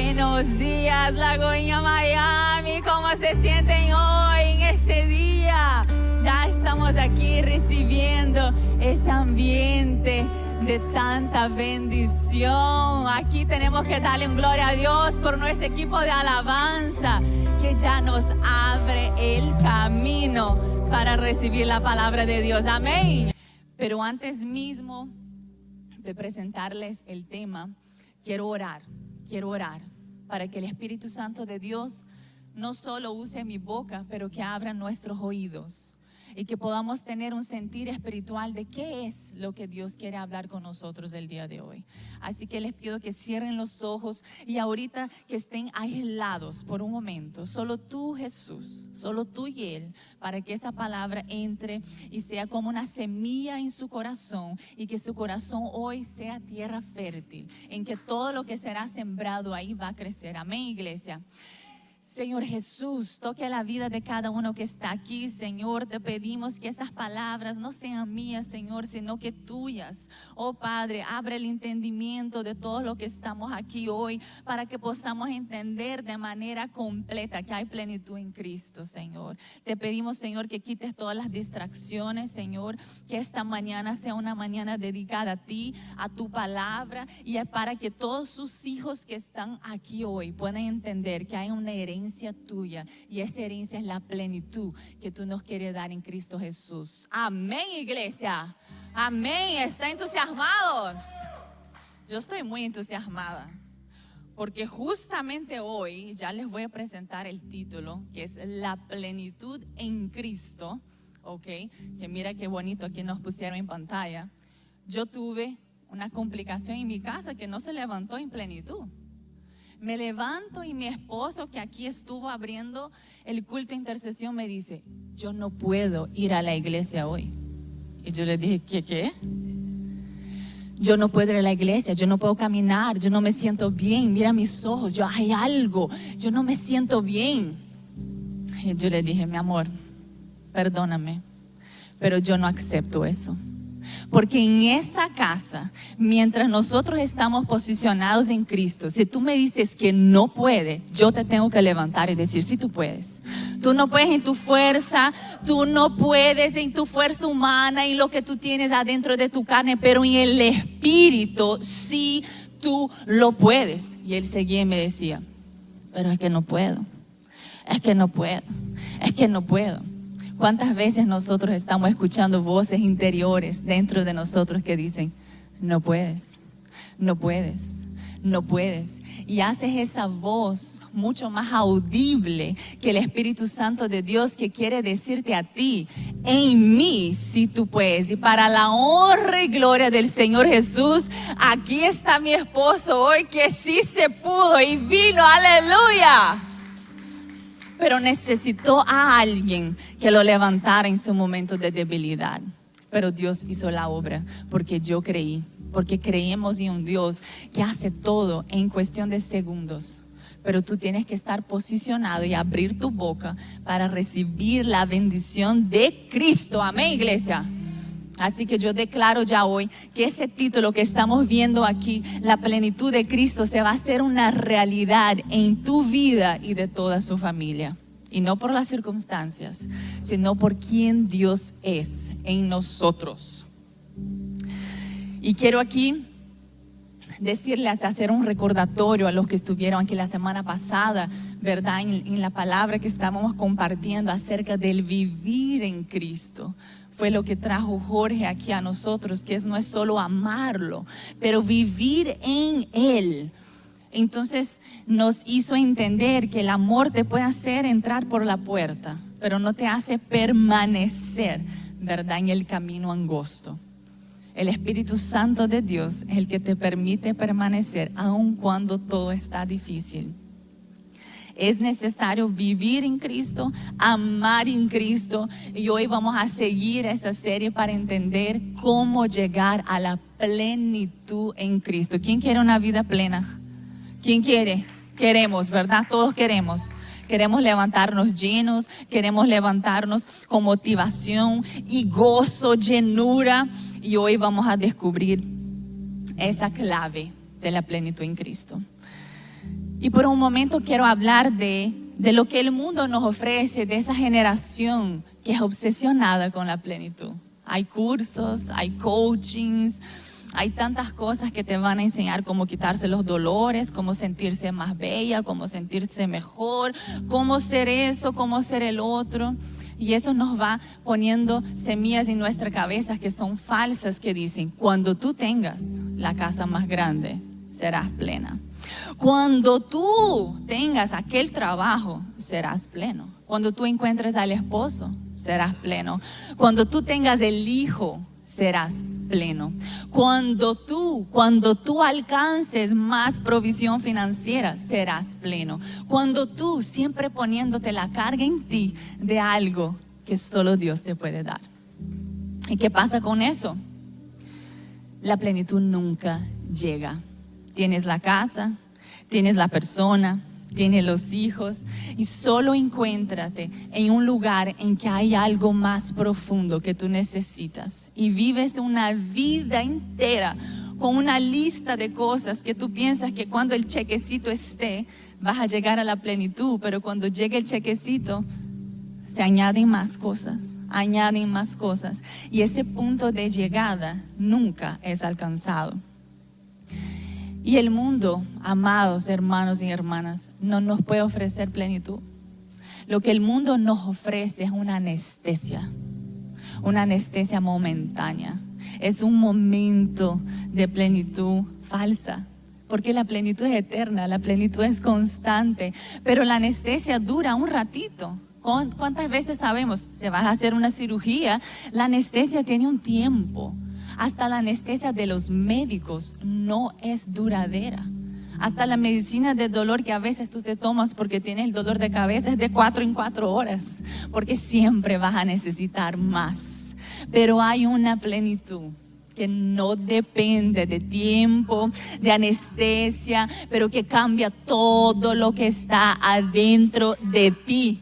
Buenos días, Lagoña Miami. ¿Cómo se sienten hoy en este día? Ya estamos aquí recibiendo ese ambiente de tanta bendición. Aquí tenemos que darle un gloria a Dios por nuestro equipo de alabanza que ya nos abre el camino para recibir la palabra de Dios. Amén. Pero antes mismo de presentarles el tema, quiero orar para que el Espíritu Santo de Dios no solo use mi boca, pero que abra nuestros oídos y que podamos tener un sentir espiritual de qué es lo que Dios quiere hablar con nosotros el día de hoy. Así que les pido que cierren los ojos y ahorita que estén aislados por un momento, solo tú, Jesús, solo tú y Él, para que esa palabra entre y sea como una semilla en su corazón y que su corazón hoy sea tierra fértil, en que todo lo que será sembrado ahí va a crecer. Amén, iglesia. Señor Jesús, toque la vida de cada uno que está aquí, Señor. Te pedimos que esas palabras no sean mías, Señor, sino que tuyas. Oh Padre, abre el entendimiento de todo lo que estamos aquí hoy para que podamos entender de manera completa que hay plenitud en Cristo, Señor. Te pedimos, Señor, que quites todas las distracciones, Señor, que esta mañana sea una mañana dedicada a ti, a tu palabra, y para que todos sus hijos que están aquí hoy puedan entender que hay una herencia tuya, y esa herencia es la plenitud que tú nos quieres dar en Cristo Jesús. Amén, iglesia. Amén. ¿Están entusiasmados? Yo estoy muy entusiasmada porque justamente hoy ya les voy a presentar el título, que es La plenitud en Cristo. Ok, que mira qué bonito aquí nos pusieron en pantalla. Yo tuve una complicación en mi casa que no se levantó en plenitud. Me levanto y mi esposo, que aquí estuvo abriendo el culto de intercesión, me dice: yo no puedo ir a la iglesia hoy. Y yo le dije: ¿Qué? Yo no puedo ir a la iglesia, yo no puedo caminar, yo no me siento bien, mira mis ojos, hay algo, yo no me siento bien. Y yo le dije: mi amor, perdóname, pero yo no acepto eso. Porque en esa casa, mientras nosotros estamos posicionados en Cristo, si tú me dices que no puedes, yo te tengo que levantar y decir: sí, tú puedes. Tú no puedes en tu fuerza, tú no puedes en tu fuerza humana, en lo que tú tienes adentro de tu carne, pero en el Espíritu sí tú lo puedes. Y él seguía y me decía: pero es que no puedo, es que no puedo, es que no puedo. ¿Cuántas veces nosotros estamos escuchando voces interiores dentro de nosotros que dicen: no puedes, no puedes, no puedes? Y haces esa voz mucho más audible que el Espíritu Santo de Dios, que quiere decirte a ti: en mí sí tú puedes. Y para la honra y gloria del Señor Jesús, aquí está mi esposo hoy, que sí se pudo y vino. ¡Aleluya! Pero necesitó a alguien que lo levantara en su momento de debilidad. Pero Dios hizo la obra porque yo creí, porque creemos en un Dios que hace todo en cuestión de segundos. Pero tú tienes que estar posicionado y abrir tu boca para recibir la bendición de Cristo. Amén, iglesia. Así que yo declaro ya hoy que ese título que estamos viendo aquí, la plenitud de Cristo, se va a hacer una realidad en tu vida y de toda su familia. Y no por las circunstancias, sino por quien Dios es en nosotros. Y quiero aquí decirles, hacer un recordatorio a los que estuvieron aquí la semana pasada, ¿verdad? En la palabra que estábamos compartiendo acerca del vivir en Cristo. Fue lo que trajo Jorge aquí a nosotros, que no es solo amarlo, pero vivir en Él. Entonces nos hizo entender que el amor te puede hacer entrar por la puerta, pero no te hace permanecer, ¿verdad?, en el camino angosto. El Espíritu Santo de Dios es el que te permite permanecer aun cuando todo está difícil. Es necesario vivir en Cristo, amar en Cristo, y hoy vamos a seguir esa serie para entender cómo llegar a la plenitud en Cristo. ¿Quién quiere una vida plena? ¿Quién quiere? Queremos, ¿verdad? Todos queremos. Queremos levantarnos llenos, queremos levantarnos con motivación y gozo, llenura. Y hoy vamos a descubrir esa clave de la plenitud en Cristo. Y por un momento quiero hablar de lo que el mundo nos ofrece, de esa generación que es obsesionada con la plenitud. Hay cursos, hay coachings, hay tantas cosas que te van a enseñar cómo quitarse los dolores, cómo sentirse más bella, cómo sentirse mejor, cómo ser eso, cómo ser el otro. Y eso nos va poniendo semillas en nuestra cabeza que son falsas, que dicen: cuando tú tengas la casa más grande, serás plena. Cuando tú tengas aquel trabajo, serás pleno. Cuando tú encuentres al esposo, serás pleno. Cuando tú tengas el hijo, serás pleno. Cuando tú alcances más provisión financiera, serás pleno. Cuando tú, siempre poniéndote la carga en ti de algo que solo Dios te puede dar. ¿Y qué pasa con eso? La plenitud nunca llega. Tienes la casa, tienes la persona, tienes los hijos, y solo encuéntrate en un lugar en que hay algo más profundo que tú necesitas, y vives una vida entera con una lista de cosas que tú piensas que cuando el chequecito esté vas a llegar a la plenitud, pero cuando llegue el chequecito se añaden más cosas, y ese punto de llegada nunca es alcanzado. Y el mundo, amados hermanos y hermanas, no nos puede ofrecer plenitud. Lo que el mundo nos ofrece es una anestesia momentánea. Es un momento de plenitud falsa, porque la plenitud es eterna, la plenitud es constante, pero la anestesia dura un ratito. ¿Cuántas veces sabemos? Se va a hacer una cirugía, la anestesia tiene un tiempo. Hasta la anestesia de los médicos no es duradera. Hasta la medicina de dolor que a veces tú te tomas porque tienes el dolor de cabeza es de 4 en 4 horas, porque siempre vas a necesitar más. Pero hay una plenitud que no depende de tiempo, de anestesia, pero que cambia todo lo que está adentro de ti.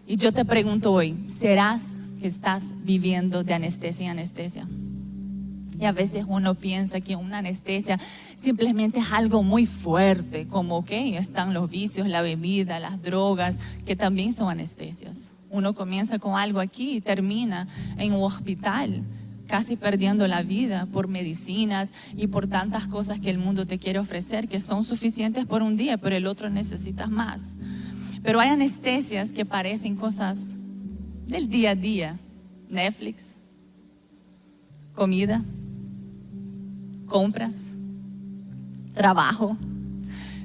Y yo te pregunto hoy, ¿serás que estás viviendo de anestesia en anestesia? Y a veces uno piensa que una anestesia simplemente es algo muy fuerte, como que están los vicios, la bebida, las drogas, que también son anestesias. Uno comienza con algo aquí y termina en un hospital, casi perdiendo la vida por medicinas y por tantas cosas que el mundo te quiere ofrecer, que son suficientes por un día, pero el otro necesitas más. Pero hay anestesias que parecen cosas del día a día: Netflix, comida, compras, trabajo,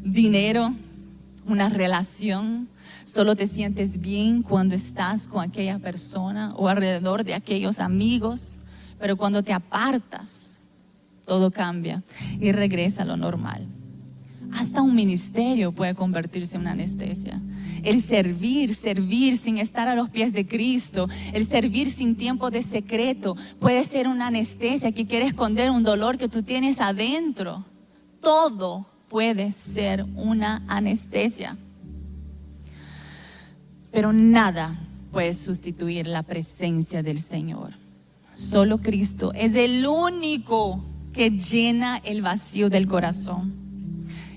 dinero, una relación. Solo te sientes bien cuando estás con aquella persona o alrededor de aquellos amigos, pero cuando te apartas, todo cambia y regresa a lo normal. Hasta un ministerio puede convertirse en una anestesia. El servir sin estar a los pies de Cristo, el servir sin tiempo de secreto, puede ser una anestesia que quiere esconder un dolor que tú tienes adentro. Todo puede ser una anestesia. Pero nada puede sustituir la presencia del Señor. Solo Cristo es el único que llena el vacío del corazón.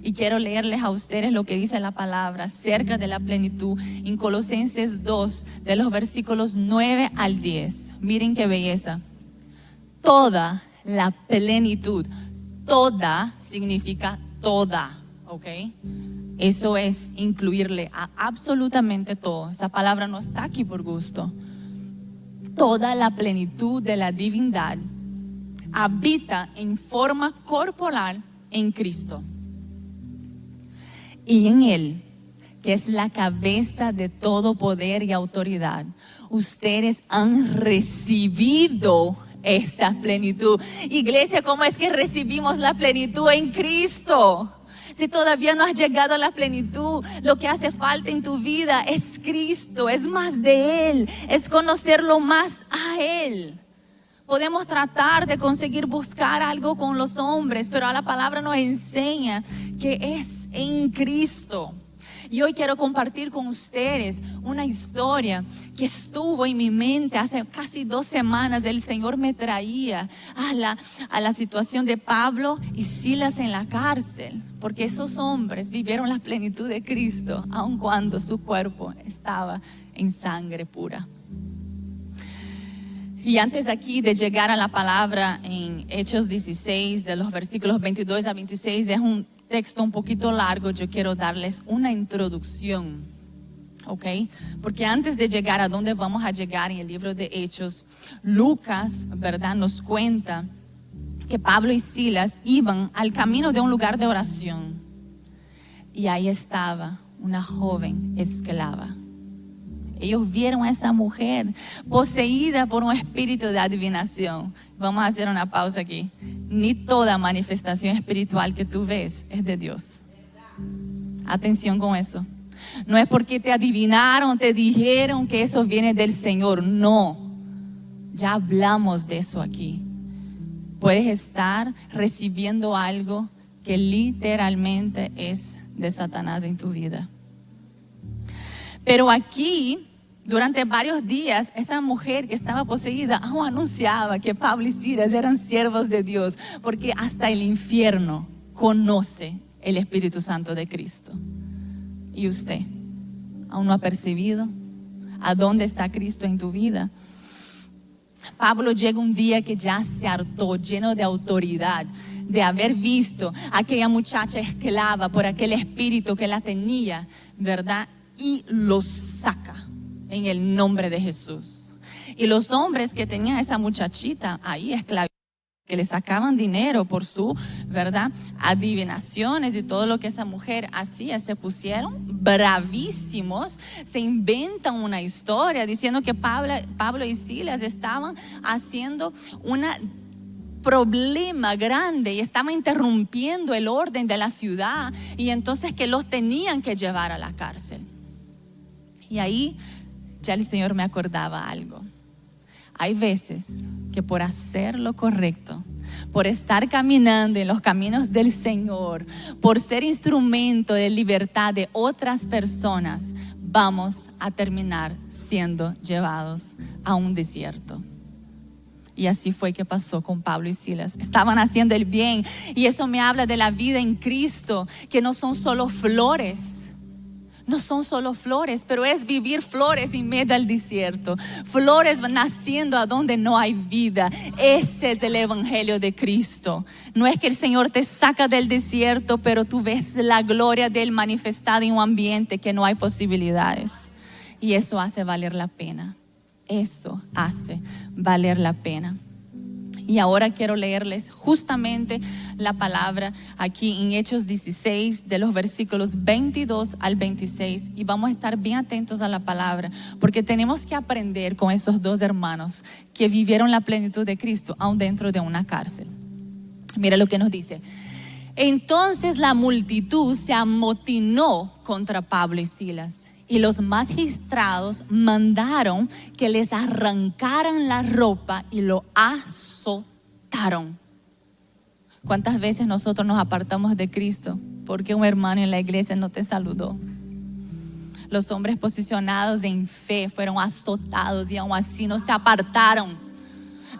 Y quiero leerles a ustedes lo que dice la palabra acerca de la plenitud en Colosenses 2, de los versículos 9 al 10. Miren qué belleza. Toda la plenitud. Toda significa toda, ¿ok? Eso es incluirle a absolutamente todo. Esa palabra no está aquí por gusto. Toda la plenitud de la divinidad habita en forma corporal en Cristo. Y en Él, que es la cabeza de todo poder y autoridad, ustedes han recibido esa plenitud. Iglesia, ¿cómo es que recibimos la plenitud? En Cristo. Si todavía no has llegado a la plenitud, lo que hace falta en tu vida es Cristo, es más de Él, es conocerlo más a Él. Podemos tratar de conseguir buscar algo con los hombres, pero la palabra nos enseña que es en Cristo. Y hoy quiero compartir con ustedes una historia que estuvo en mi mente hace casi 2 semanas. El Señor me traía a la situación de Pablo y Silas en la cárcel, porque esos hombres vivieron la plenitud de Cristo, aun cuando su cuerpo estaba en sangre pura. Y antes aquí de llegar a la palabra en Hechos 16, de los versículos 22 a 26, es un texto un poquito largo. Yo quiero darles una introducción, ¿ok? Porque antes de llegar a donde vamos a llegar en el libro de Hechos, Lucas, ¿verdad?, nos cuenta que Pablo y Silas iban al camino de un lugar de oración. Y ahí estaba una joven esclava. Ellos vieron a esa mujer poseída por un espíritu de adivinación. Vamos a hacer una pausa aquí. Ni toda manifestación espiritual que tú ves es de Dios. Atención con eso. No es porque te adivinaron, te dijeron que eso viene del Señor. No. Ya hablamos de eso aquí. Puedes estar recibiendo algo que literalmente es de Satanás en tu vida. Pero aquí, durante varios días, esa mujer que estaba poseída aún anunciaba que Pablo y Silas eran siervos de Dios, porque hasta el infierno conoce el Espíritu Santo de Cristo. ¿Y usted aún no ha percibido a dónde está Cristo en tu vida? Pablo llega un día que ya se hartó, lleno de autoridad, de haber visto a aquella muchacha esclava por aquel espíritu que la tenía, ¿verdad? Y lo saca en el nombre de Jesús. Y los hombres que tenían a esa muchachita ahí esclavizada, que le sacaban dinero por su, ¿verdad?, adivinaciones y todo lo que esa mujer hacía, se pusieron bravísimos, se inventan una historia diciendo que Pablo y Silas estaban haciendo un problema grande y estaban interrumpiendo el orden de la ciudad, y entonces que los tenían que llevar a la cárcel. Y ahí ya el Señor me acordaba algo. Hay veces que por hacer lo correcto, por estar caminando en los caminos del Señor, por ser instrumento de libertad de otras personas, vamos a terminar siendo llevados a un desierto. Y así fue que pasó con Pablo y Silas. Estaban haciendo el bien, y eso me habla de la vida en Cristo, que no son solo flores. No son solo flores, pero es vivir flores en medio del desierto. Flores naciendo a donde no hay vida. Ese es el evangelio de Cristo. No es que el Señor te saca del desierto, pero tú ves la gloria de Él manifestada en un ambiente que no hay posibilidades. Y eso hace valer la pena. Eso hace valer la pena. Y ahora quiero leerles justamente la palabra aquí en Hechos 16, de los versículos 22 al 26. Y vamos a estar bien atentos a la palabra, porque tenemos que aprender con esos dos hermanos que vivieron la plenitud de Cristo aún dentro de una cárcel. Mira lo que nos dice. Entonces la multitud se amotinó contra Pablo y Silas, y los magistrados mandaron que les arrancaran la ropa y lo azotaron. ¿Cuántas veces nosotros nos apartamos de Cristo porque un hermano en la iglesia no te saludó? Los hombres posicionados en fe fueron azotados y aún así no se apartaron.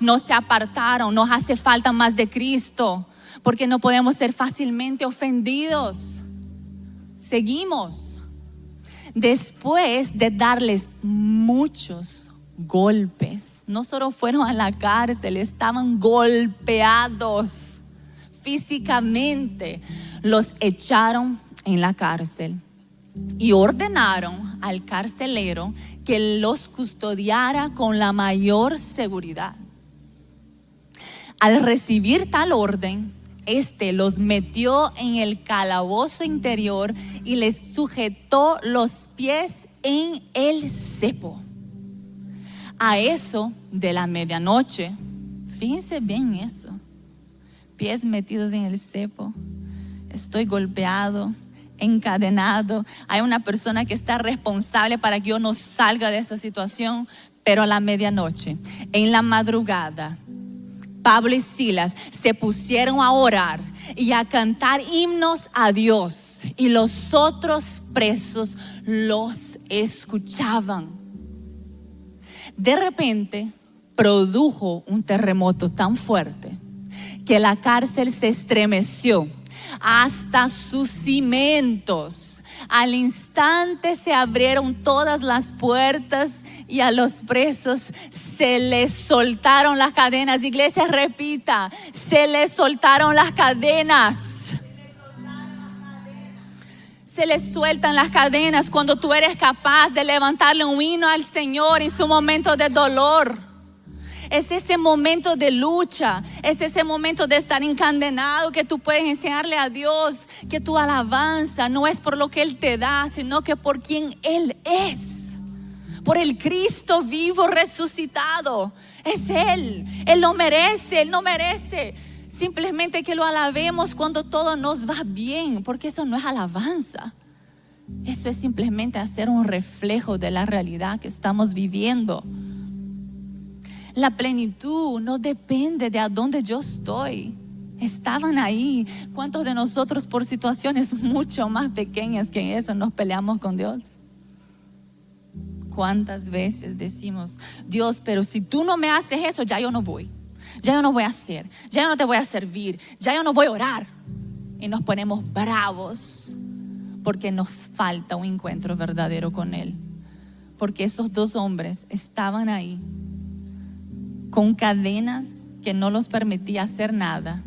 No se apartaron. Nos hace falta más de Cristo, porque no podemos ser fácilmente ofendidos. Seguimos. Después de darles muchos golpes, no solo fueron a la cárcel, estaban golpeados físicamente. Los echaron en la cárcel y ordenaron al carcelero que los custodiara con la mayor seguridad. Al recibir tal orden, los metió en el calabozo interior y les sujetó los pies en el cepo. A eso de la medianoche, fíjense bien eso, pies metidos en el cepo, estoy golpeado, encadenado, hay una persona que está responsable para que yo no salga de esa situación, pero a la medianoche, en la madrugada, Pablo y Silas se pusieron a orar y a cantar himnos a Dios, y los otros presos los escuchaban. De repente produjo un terremoto tan fuerte que la cárcel se estremeció hasta sus cimientos. Al instante se abrieron todas las puertas y a los presos se les soltaron las cadenas. Iglesia, repita: se les soltaron las cadenas. Se les sueltan las cadenas cuando tú eres capaz de levantarle un himno al Señor en su momento de dolor. Es ese momento de lucha, es ese momento de estar encadenado que tú puedes enseñarle a Dios que tu alabanza no es por lo que Él te da, sino que por quien Él es. Por el Cristo vivo resucitado. Es Él. Él lo merece, Él no merece simplemente que lo alabemos cuando todo nos va bien, porque eso no es alabanza. Eso es simplemente hacer un reflejo de la realidad que estamos viviendo. La plenitud no depende de a dónde yo estoy. Estaban ahí. ¿Cuántos de nosotros por situaciones mucho más pequeñas que eso nos peleamos con Dios? ¿Cuántas veces decimos: Dios, pero si tú no me haces eso, ya yo no voy, ya yo no voy a hacer, ya yo no te voy a servir, ya yo no voy a orar? Y nos ponemos bravos porque nos falta un encuentro verdadero con Él. Porque esos dos hombres estaban ahí con cadenas que no los permitía hacer nada.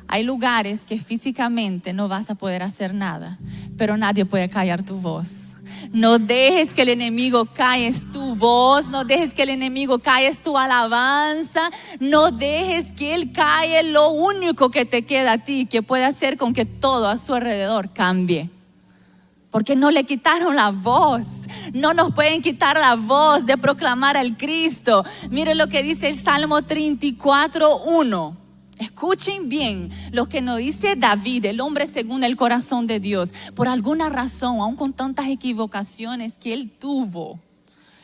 Hay lugares que físicamente no vas a poder hacer nada, pero nadie puede callar tu voz. No dejes que el enemigo calles tu voz, no dejes que el enemigo calles tu alabanza, no dejes que él calle lo único que te queda a ti, que puede hacer con que todo a su alrededor cambie. Porque no le quitaron la voz. No nos pueden quitar la voz de proclamar al Cristo. Mire lo que dice el Salmo 34:1. Escuchen bien lo que nos dice David, el hombre según el corazón de Dios. Por alguna razón, aun con tantas equivocaciones que él tuvo,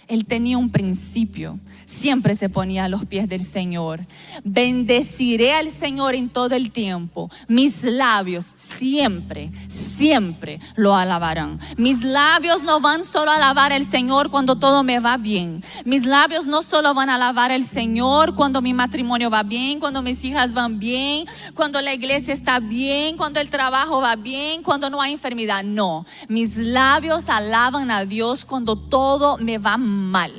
él tenía un principio. Siempre se ponía a los pies del Señor. Bendeciré al Señor en todo el tiempo. Mis labios siempre, siempre lo alabarán. Mis labios no van solo a alabar al Señor cuando todo me va bien. Mis labios no solo van a alabar al Señor cuando mi matrimonio va bien, cuando mis hijas van bien, cuando la iglesia está bien, cuando el trabajo va bien, cuando no hay enfermedad. No, mis labios alaban a Dios cuando todo me va mal,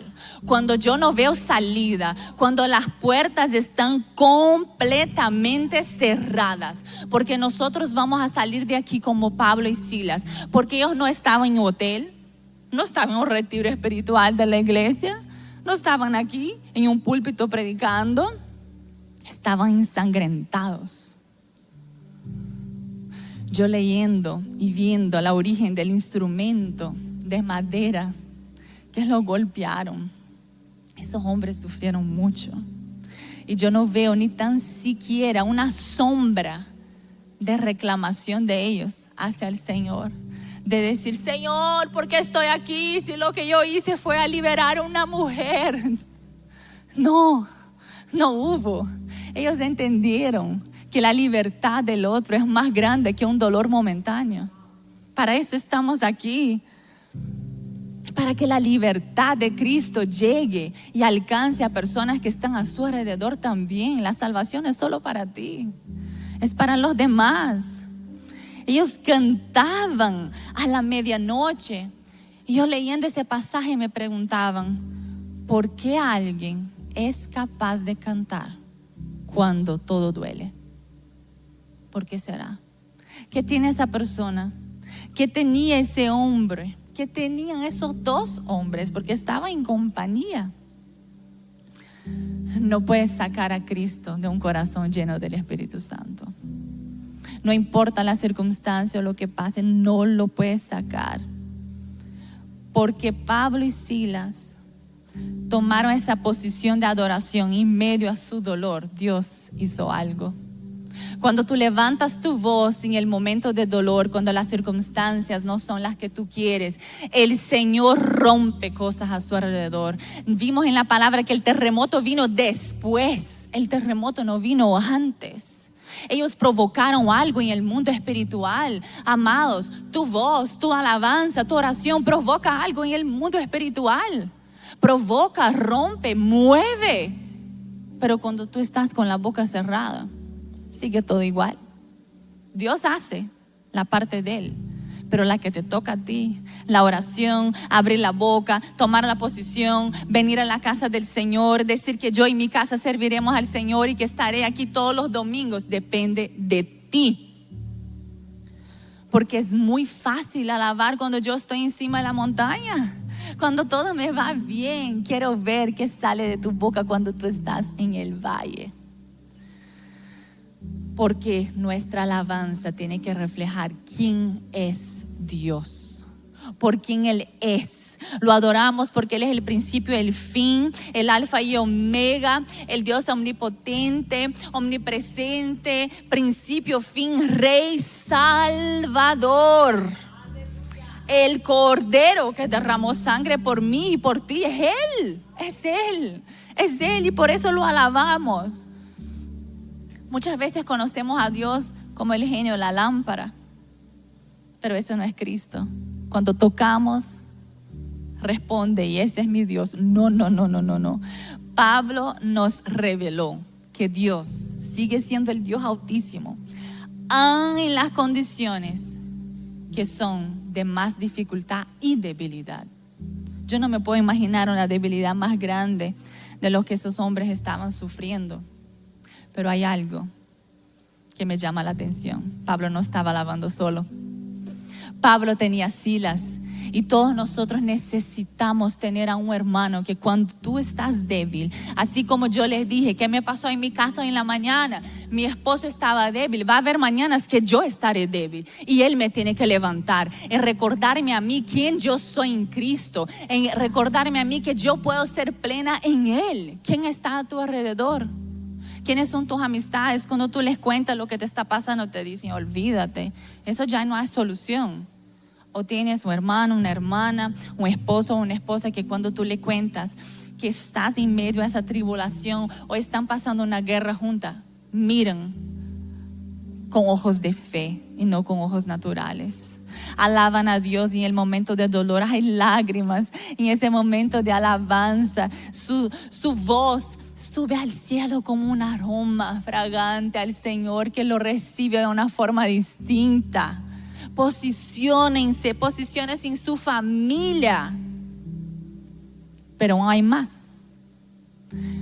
cuando yo no veo salida, cuando las puertas están completamente cerradas. Porque nosotros vamos a salir de aquí como Pablo y Silas, porque ellos no estaban en un hotel, no estaban en un retiro espiritual de la iglesia, no estaban aquí en un púlpito predicando, estaban ensangrentados. Yo leyendo y viendo la origen del instrumento de madera que lo golpearon, esos hombres sufrieron mucho. Y yo no veo ni tan siquiera una sombra de reclamación de ellos hacia el Señor. De decir: Señor, ¿por qué estoy aquí si lo que yo hice fue a liberar a una mujer? No, no hubo. Ellos entendieron que la libertad del otro es más grande que un dolor momentáneo. Para eso estamos aquí. Para que la libertad de Cristo llegue y alcance a personas que están a su alrededor también. La salvación es solo para ti, es para los demás. Ellos cantaban a la medianoche. Y yo leyendo ese pasaje me preguntaban: ¿por qué alguien es capaz de cantar cuando todo duele? ¿Por qué será? ¿Qué tiene esa persona? ¿Qué tenía ese hombre? ¿Qué tenían esos dos hombres? Porque estaban en compañía. No puedes sacar a Cristo de un corazón lleno del Espíritu Santo. No importa la circunstancia o lo que pase, no lo puedes sacar. Porque Pablo y Silas tomaron esa posición de adoración en medio a su dolor. Dios hizo algo. Cuando tú levantas tu voz en el momento de dolor, cuando las circunstancias no son las que tú quieres, el Señor rompe cosas a su alrededor. Vimos en la palabra que el terremoto vino después. El terremoto no vino antes. Ellos provocaron algo en el mundo espiritual. Amados, tu voz, tu alabanza, tu oración provoca algo en el mundo espiritual. provoca, rompe, mueve. Pero cuando tú estás con la boca cerrada, sigue todo igual. Dios hace la parte de Él, pero la que te toca a ti, la oración, abrir la boca, tomar la posición, venir a la casa del Señor, decir que yo y mi casa serviremos al Señor y que estaré aquí todos los domingos, depende de ti. Porque es muy fácil alabar cuando yo estoy encima de la montaña, cuando todo me va bien. Quiero ver qué sale de tu boca cuando tú estás en el valle. Porque nuestra alabanza tiene que reflejar quién es Dios, por quién Él es. Lo adoramos porque Él es el principio y el fin, el alfa y omega, el Dios omnipotente, omnipresente, principio, fin, Rey, Salvador. El Cordero que derramó sangre por mí y por ti, es Él, es Él, es Él, y por eso lo alabamos. Muchas veces conocemos a Dios como el genio de la lámpara, pero eso no es Cristo. Cuando tocamos, responde, y ese es mi Dios. No. Pablo nos reveló que Dios sigue siendo el Dios altísimo, aun en las condiciones que son de más dificultad y debilidad. Yo no me puedo imaginar una debilidad más grande de lo que esos hombres estaban sufriendo. Pero hay algo que me llama la atención. Pablo no estaba alabando solo. Pablo tenía Silas, y todos nosotros necesitamos tener a un hermano que cuando tú estás débil, así como yo les dije, ¿qué me pasó en mi casa hoy en la mañana? Mi esposo estaba débil. Va a haber mañanas que yo estaré débil y él me tiene que levantar, en recordarme a mí quién yo soy en Cristo, en recordarme a mí que yo puedo ser plena en Él. ¿Quién está a tu alrededor? ¿Quiénes son tus amistades? Cuando tú les cuentas lo que te está pasando, te dicen, olvídate, eso ya no hay solución. O tienes un hermano, una hermana, un esposo o una esposa que cuando tú le cuentas que estás en medio de esa tribulación o están pasando una guerra junta, miran con ojos de fe y no con ojos naturales. Alaban a Dios y en el momento de dolor hay lágrimas. En ese momento de alabanza, su voz sube al cielo como un aroma fragante al Señor, que lo recibe de una forma distinta. Posiciónense en su familia. Pero hay más.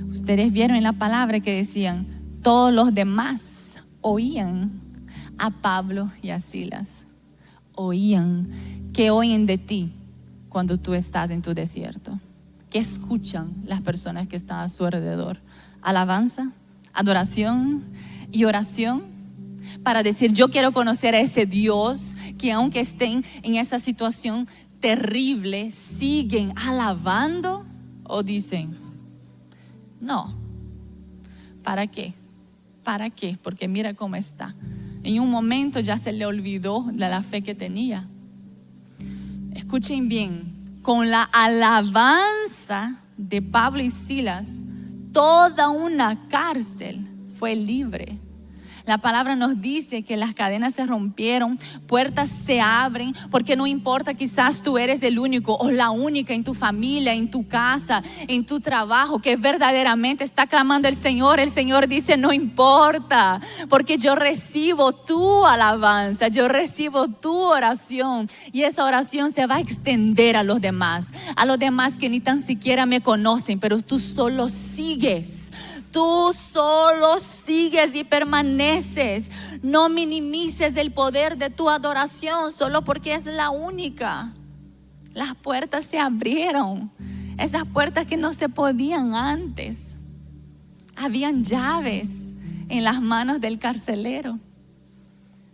Ustedes vieron en la palabra que decían, todos los demás oían a Pablo y a Silas. Oían. ¿Qué oyen de ti cuando tú estás en tu desierto? ¿Qué escuchan las personas que están a su alrededor? Alabanza, adoración y oración, para decir, yo quiero conocer a ese Dios que aunque estén en esa situación terrible, siguen alabando. O dicen, no, ¿para qué? ¿Para qué? Porque mira cómo está. En un momento ya se le olvidó de la fe que tenía. Escuchen bien, con la alabanza de Pablo y Silas, toda una cárcel fue libre. La palabra nos dice que las cadenas se rompieron, puertas se abren, porque no importa, quizás tú eres el único o la única en tu familia, en tu casa, en tu trabajo, que verdaderamente está clamando al Señor. El Señor dice, no importa, porque yo recibo tu alabanza, yo recibo tu oración, y esa oración se va a extender a los demás que ni tan siquiera me conocen, pero tú solo sigues. Tú solo sigues y permaneces. No minimices el poder de tu adoración solo porque es la única. Las puertas se abrieron. Esas puertas que no se podían antes. Habían llaves en las manos del carcelero.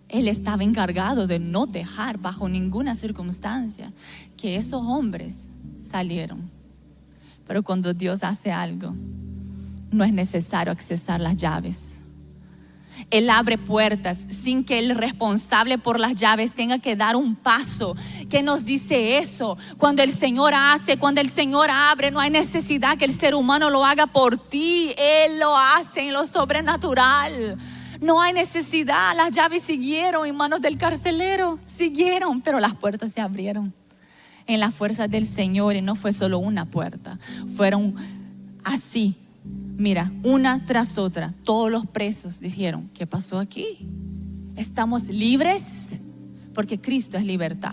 Él estaba encargado de no dejar bajo ninguna circunstancia que esos hombres salieron. Pero cuando Dios hace algo, no es necesario accesar las llaves. Él abre puertas sin que el responsable por las llaves tenga que dar un paso. ¿Qué nos dice eso? Cuando el Señor hace, cuando el Señor abre, no hay necesidad que el ser humano lo haga por ti. Él lo hace en lo sobrenatural. No hay necesidad. Las llaves siguieron en manos del carcelero. Siguieron, pero las puertas se abrieron. en la fuerza del Señor y no fue solo una puerta, fueron así. Mira, una tras otra, todos los presos dijeron, ¿qué pasó aquí? ¿Estamos libres? Porque Cristo es libertad.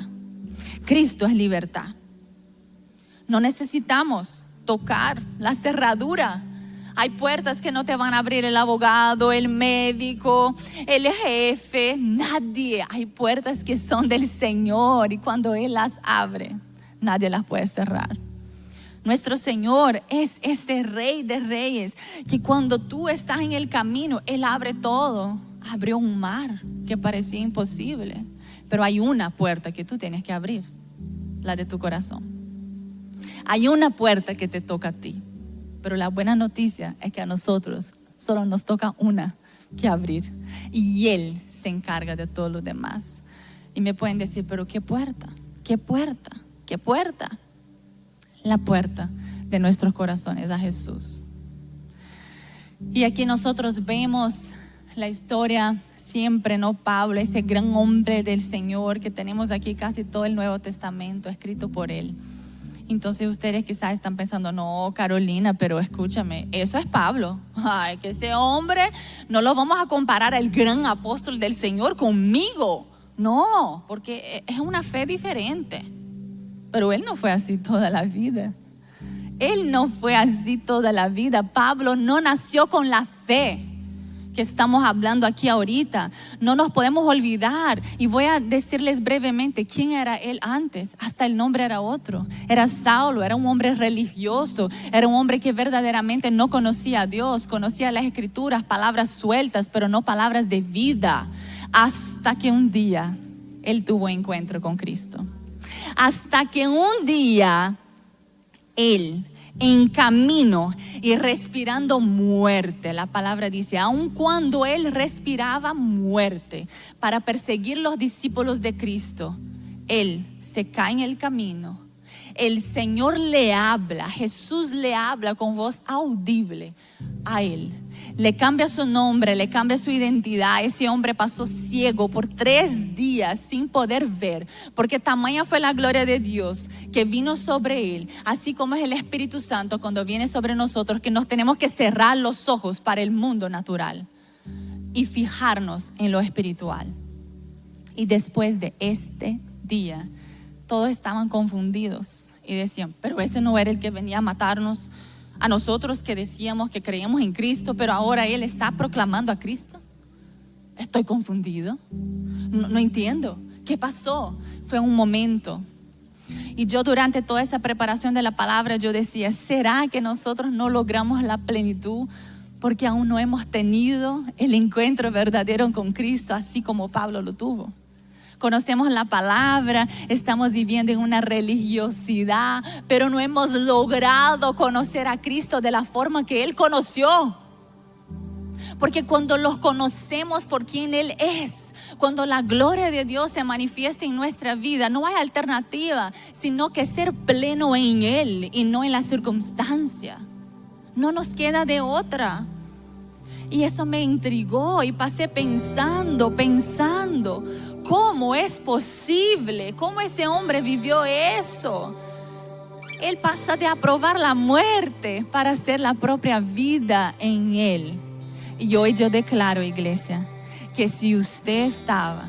Cristo es libertad. No necesitamos tocar la cerradura. Hay puertas que no te van a abrir el abogado, el médico, el jefe, nadie. Hay puertas que son del Señor y cuando Él las abre, nadie las puede cerrar. Nuestro Señor es este Rey de Reyes que cuando tú estás en el camino, Él abre todo. Abrió un mar que parecía imposible, pero hay una puerta que tú tienes que abrir, la de tu corazón. Hay una puerta que te toca a ti, pero la buena noticia es que a nosotros solo nos toca una que abrir y Él se encarga de todo lo demás. Y me pueden decir, pero ¿qué puerta? ¿Qué puerta? ¿Qué puerta? La puerta de nuestros corazones a Jesús. Y aquí nosotros vemos la historia siempre, ¿no? Pablo, ese gran hombre del Señor que tenemos aquí casi todo el Nuevo Testamento escrito por él. Entonces ustedes quizás están pensando, no, Carolina, pero escúchame, eso es Pablo. Ay, que ese hombre no lo vamos a comparar al gran apóstol del Señor conmigo. No, porque es una fe diferente. Pero él no fue así toda la vida. Él no fue así toda la vida. Pablo no nació con la fe que estamos hablando aquí ahorita. No nos podemos olvidar. Y voy a decirles brevemente quién era él antes. Hasta el nombre era otro. Era Saulo, era un hombre religioso. Era un hombre que verdaderamente no conocía a Dios. Conocía las escrituras, palabras sueltas, pero no palabras de vida. Hasta que un día él tuvo encuentro con Cristo. Hasta que un día él, en camino y respirando muerte, la palabra dice, aun cuando él respiraba muerte para perseguir los discípulos de Cristo, él se cae en el camino. El Señor le habla, Jesús le habla con voz audible a él. Le cambia su nombre, le cambia su identidad. Ese hombre pasó ciego por 3 días sin poder ver, porque tamaña fue la gloria de Dios que vino sobre él, así como es el Espíritu Santo cuando viene sobre nosotros, que nos tenemos que cerrar los ojos para el mundo natural y fijarnos en lo espiritual. Y después de este día, todos estaban confundidos y decían, pero ese no era el que venía a matarnos a nosotros que decíamos que creíamos en Cristo, pero ahora Él está proclamando a Cristo. Estoy confundido, no entiendo, ¿qué pasó? Fue un momento. Y yo durante toda esa preparación de la palabra, yo decía, ¿será que nosotros no logramos la plenitud porque aún no hemos tenido el encuentro verdadero con Cristo, así como Pablo lo tuvo? Conocemos la palabra, estamos viviendo en una religiosidad, pero no hemos logrado conocer a Cristo de la forma que Él conoció. Porque cuando los conocemos por quien Él es, cuando la gloria de Dios se manifiesta en nuestra vida, no hay alternativa, sino que ser pleno en Él y no en la circunstancia. No nos queda de otra. Y eso me intrigó y pasé pensando, ¿cómo es posible? ¿Cómo ese hombre vivió eso? Él pasa de aprobar la muerte para hacer la propia vida en Él. Y hoy yo declaro, iglesia, que si usted estaba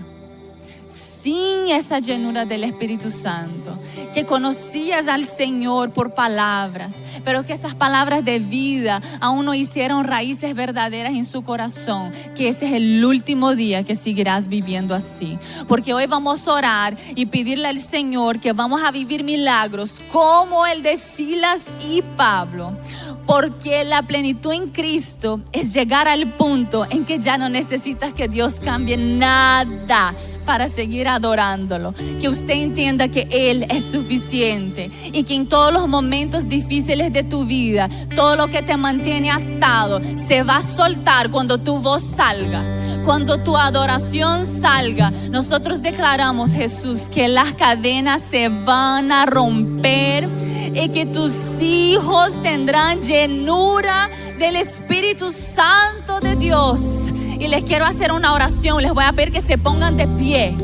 sin esa llenura del Espíritu Santo, que conocías al Señor por palabras, pero que esas palabras de vida aún no hicieron raíces verdaderas en su corazón, que ese es el último día que seguirás viviendo así. Porque hoy vamos a orar y pedirle al Señor que vamos a vivir milagros como el de Silas y Pablo. Porque la plenitud en Cristo es llegar al punto en que ya no necesitas que Dios cambie nada para seguir adorándolo. Que usted entienda que Él es suficiente y que en todos los momentos difíciles de tu vida, todo lo que te mantiene atado se va a soltar cuando tu voz salga, cuando tu adoración salga. Nosotros declaramos, Jesús, que las cadenas se van a romper y que tus hijos tendrán llenura del Espíritu Santo de Dios. Y les quiero hacer una oración. Les voy a pedir que se pongan de pie,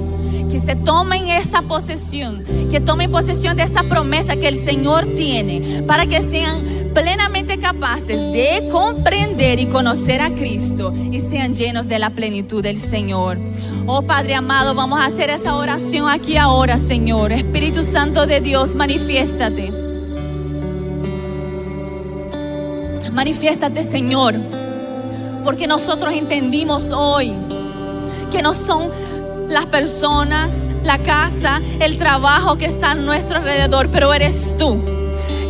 que se tomen esa posesión, que tomen posesión de esa promesa que el Señor tiene, para que sean plenamente capaces de comprender y conocer a Cristo y sean llenos de la plenitud del Señor. Oh Padre amado, vamos a hacer esa oración aquí ahora, Señor. Espíritu Santo de Dios, manifiéstate. Manifiéstate, Señor, porque nosotros entendimos hoy que no son las personas, la casa, el trabajo que está a nuestro alrededor, pero eres tú.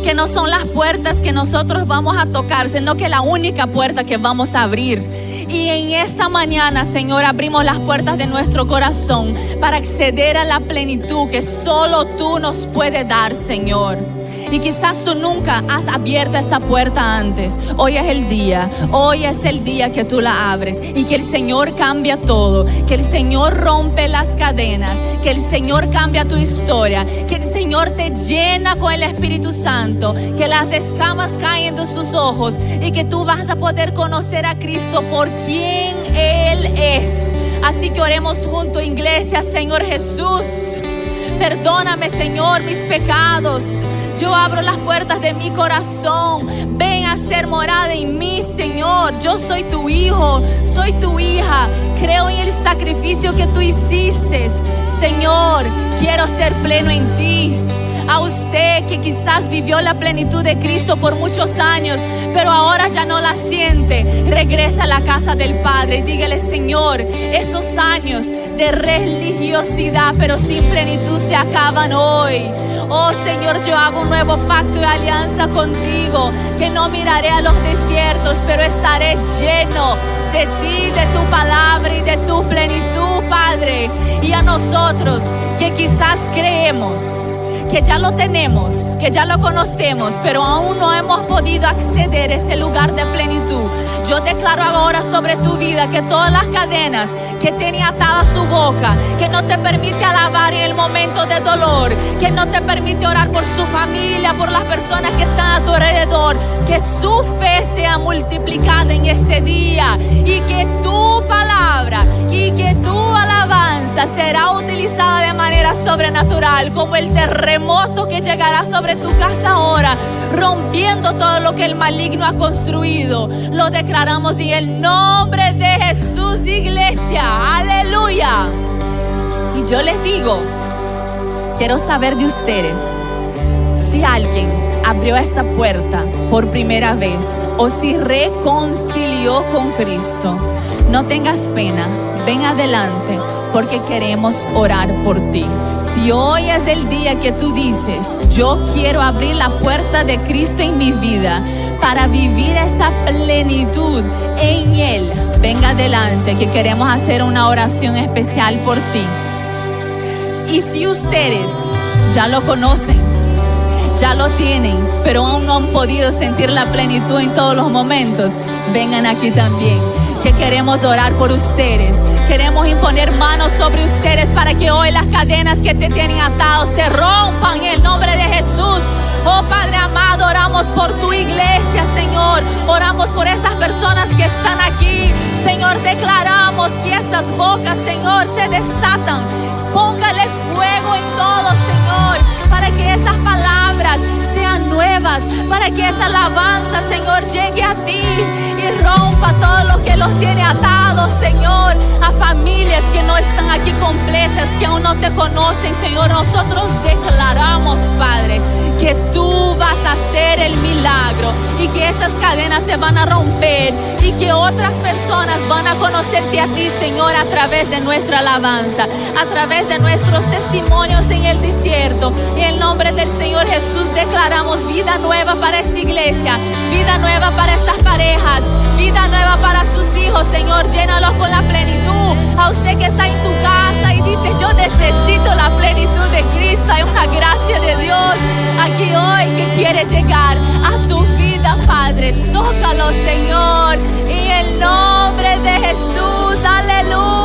Que no son las puertas que nosotros vamos a tocar, sino que la única puerta que vamos a abrir. Y en esta mañana, Señor, abrimos las puertas de nuestro corazón para acceder a la plenitud que solo tú nos puedes dar, Señor. Y quizás tú nunca has abierto esa puerta antes. Hoy es el día que tú la abres y que el Señor cambia todo, que el Señor rompe las cadenas, que el Señor cambia tu historia, que el Señor te llena con el Espíritu Santo, que las escamas caen de sus ojos y que tú vas a poder conocer a Cristo por quien Él es. Así que oremos juntos, iglesia. Señor Jesús, perdóname, Señor, mis pecados. Yo abro las puertas de mi corazón. Ven a ser morada en mí, Señor. Yo soy tu hijo, soy tu hija. Creo en el sacrificio que tú hiciste. Señor, quiero ser pleno en ti. A usted que quizás vivió la plenitud de Cristo por muchos años, pero ahora ya no la siente, regresa a la casa del Padre y dígale: Señor, esos años de religiosidad pero sin plenitud se acaban hoy. Oh Señor, yo hago un nuevo pacto y alianza contigo, que no miraré a los desiertos, pero estaré lleno de ti, de tu palabra y de tu plenitud, Padre. Y a nosotros que quizás creemos que ya lo tenemos, que ya lo conocemos, pero aún no hemos podido acceder a ese lugar de plenitud, yo declaro ahora sobre tu vida que todas las cadenas que tiene atada su boca, que no te permite alabar en el momento de dolor, que no te permite orar por su familia, por las personas que están a tu alrededor, que su fe sea multiplicada en ese día y que tu palabra y que tu alabanza será utilizada de manera sobrenatural, como el terremoto que llegará sobre tu casa ahora, rompiendo todo lo que el maligno ha construido. Lo declaramos en el nombre de Jesús, iglesia. Aleluya. Y yo les digo, quiero saber de ustedes, si alguien abrió esta puerta por primera vez o si reconcilió con Cristo, no tengas pena, ven adelante, porque queremos orar por ti. Si hoy es el día que tú dices: yo quiero abrir la puerta de Cristo en mi vida para vivir esa plenitud en Él, venga adelante, que queremos hacer una oración especial por ti. Y si ustedes ya lo conocen, ya lo tienen, pero aún no han podido sentir la plenitud en todos los momentos, vengan aquí también, que queremos orar por ustedes. Queremos imponer manos sobre ustedes para que hoy las cadenas que te tienen atados se rompan en el nombre de Jesús. Oh Padre amado, oramos por tu iglesia, Señor. Oramos por esas personas que están aquí, Señor. Declaramos que esas bocas, Señor, se desatan. Póngale fuego en todo, Señor, para que esas palabras sean nuevas, para que esa alabanza, Señor, llegue a ti y rompa todo lo que los tiene atados, Señor. A familias que no están aquí completas, que aún no te conocen, Señor, nosotros declaramos, Padre, que tú vas a hacer el milagro y que esas cadenas se van a romper y que otras personas van a conocerte a ti, Señor, a través de nuestra alabanza, a través de nuestros testimonios en el desierto. En el nombre del Señor Jesús declaramos vida nueva para esta iglesia, vida nueva para estas parejas, vida nueva para sus hijos, Señor. Llénalos con la plenitud. A usted que está en tu casa y dice: yo necesito la plenitud de Cristo, hay una gracia de Dios aquí hoy que quiere llegar a tu vida, Padre. Tócalo, Señor, en el nombre de Jesús. Aleluya.